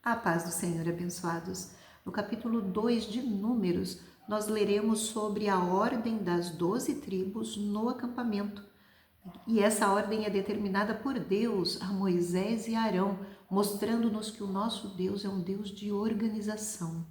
A paz do Senhor, abençoados. No capítulo 2 de Números, nós leremos sobre a ordem das 12 tribos no acampamento. E essa ordem é determinada por Deus a Moisés e Arão, mostrando-nos que o nosso Deus é um Deus de organização,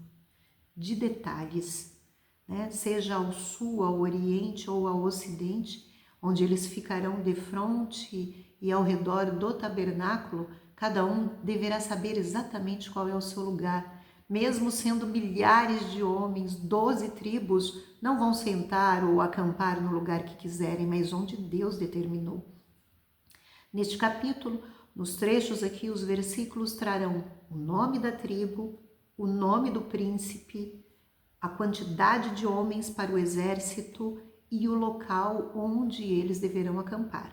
de detalhes, né? Seja ao sul, ao oriente ou ao ocidente, onde eles ficarão defronte e ao redor do tabernáculo, cada um deverá saber exatamente qual é o seu lugar. Mesmo sendo milhares de homens, 12 tribos não vão sentar ou acampar no lugar que quiserem, mas onde Deus determinou. Neste capítulo, nos trechos aqui, os versículos trarão o nome da tribo, o nome do príncipe, a quantidade de homens para o exército e o local onde eles deverão acampar.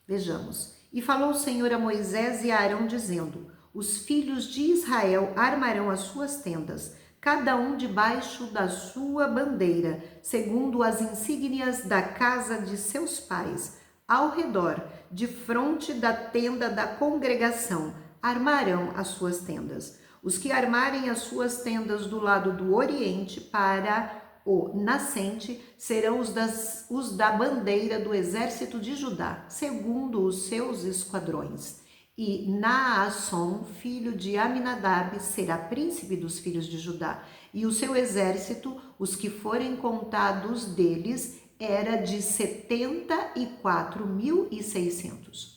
Vejamos. E falou o Senhor a Moisés e a Arão, dizendo: os filhos de Israel armarão as suas tendas, cada um debaixo da sua bandeira, segundo as insígnias da casa de seus pais, ao redor, de fronte da tenda da congregação, armarão as suas tendas. Os que armarem as suas tendas do lado do oriente para o nascente serão os da bandeira do exército de Judá, segundo os seus esquadrões. E Naasson, filho de Aminadab, será príncipe dos filhos de Judá. E o seu exército, os que forem contados deles, era de 74.600.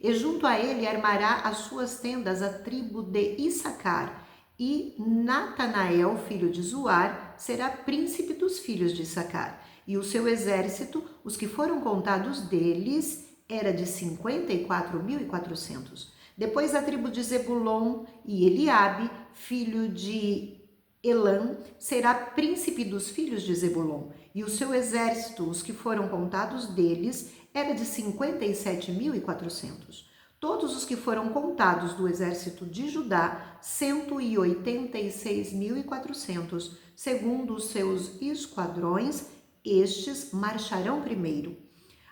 E junto a ele armará as suas tendas a tribo de Issacar. E Natanael, filho de Zuar, será príncipe dos filhos de Issacar. E o seu exército, os que foram contados deles, era de 54.400. Depois a tribo de Zebulon e Eliabe, filho de Elã, será príncipe dos filhos de Zebulon. E o seu exército, os que foram contados deles, era de 57.400. Todos os que foram contados do exército de Judá, 186.400, segundo os seus esquadrões, estes marcharão primeiro.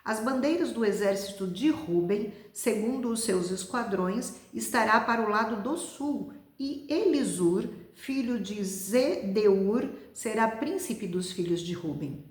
As bandeiras do exército de Ruben, segundo os seus esquadrões, estará para o lado do sul, e Elisur, filho de Zedeur, será príncipe dos filhos de Ruben.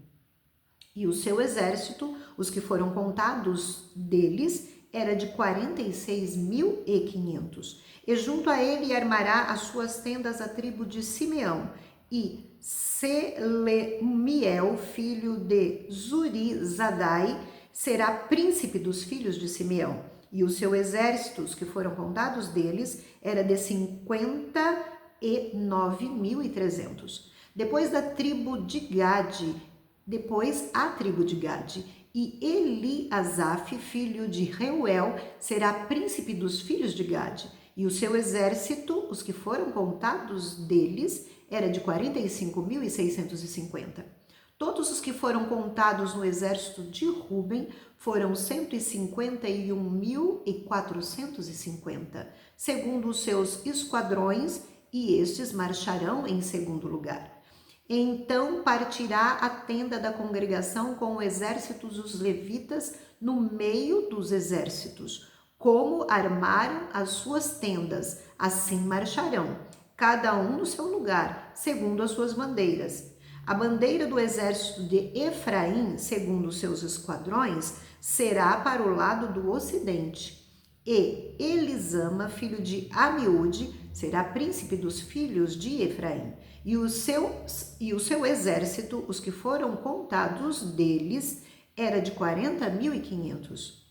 E o seu exército, os que foram contados deles, era de 46.500. E junto a ele armará as suas tendas a tribo de Simeão. E Selemiel, filho de Zurizadai, será príncipe dos filhos de Simeão. E o seu exército, os que foram contados deles, era de 59.300. Depois a tribo de Gade, e Eliasaf, filho de Reuel, será príncipe dos filhos de Gade. E o seu exército, os que foram contados deles, era de 45.650. Todos os que foram contados no exército de Ruben foram 151.450, segundo os seus esquadrões, e estes marcharão em segundo lugar. Então partirá a tenda da congregação com o exército dos levitas no meio dos exércitos. Como armaram as suas tendas, assim marcharão, cada um no seu lugar, segundo as suas bandeiras. A bandeira do exército de Efraim, segundo os seus esquadrões, será para o lado do ocidente. E Elisama, filho de Amiúde, será príncipe dos filhos de Efraim. E o seu exército, os que foram contados deles, era de 40.500.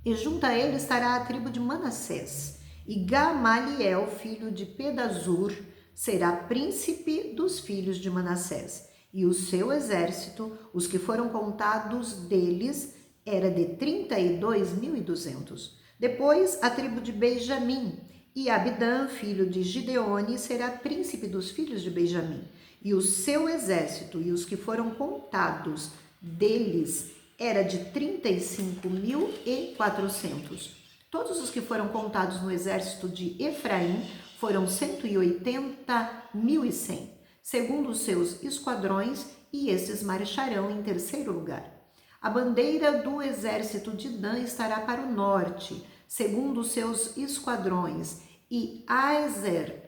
E junto a ele estará a tribo de Manassés. E Gamaliel, filho de Pedazur, será príncipe dos filhos de Manassés. E o seu exército, os que foram contados deles, era de 32.200. Depois a tribo de Benjamim. E Abidã, filho de Gideone, será príncipe dos filhos de Benjamim. E o seu exército, e os que foram contados deles, era de 35.400. Todos os que foram contados no exército de Efraim foram 180.100, segundo os seus esquadrões, e estes marcharão em terceiro lugar. A bandeira do exército de Dan estará para o norte, segundo os seus esquadrões, E Aizer,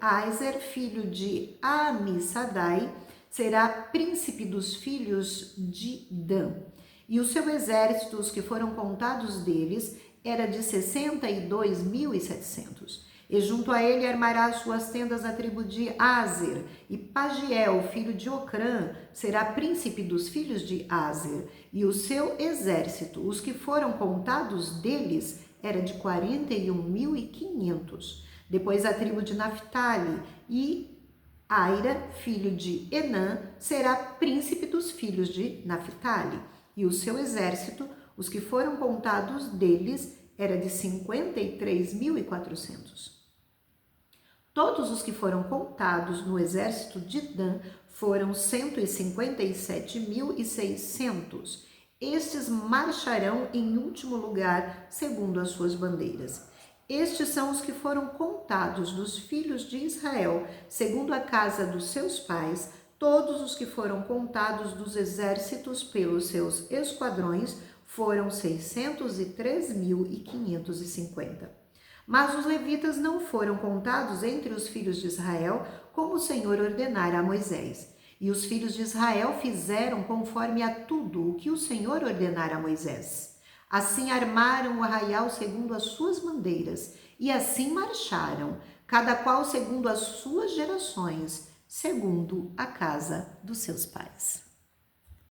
filho de Amissadai, será príncipe dos filhos de Dan. E o seu exército, os que foram contados deles, era de 62.700. E junto a ele armará suas tendas a tribo de Azer, e Pagiel, filho de Ocrã, será príncipe dos filhos de Azer, e o seu exército, os que foram contados deles, era de 41.500. Depois a tribo de Naphtali, e Aira, filho de Enã, será príncipe dos filhos de Naphtali, e o seu exército, os que foram contados deles, era de 53.400. Todos os que foram contados no exército de Dan foram 157.600. Estes marcharão em último lugar, segundo as suas bandeiras. Estes são os que foram contados dos filhos de Israel, segundo a casa dos seus pais, todos os que foram contados dos exércitos pelos seus esquadrões foram 603.550. Mas os levitas não foram contados entre os filhos de Israel, como o Senhor ordenara a Moisés. E os filhos de Israel fizeram conforme a tudo o que o Senhor ordenara a Moisés. Assim armaram o arraial segundo as suas bandeiras, e assim marcharam, cada qual segundo as suas gerações, segundo a casa dos seus pais.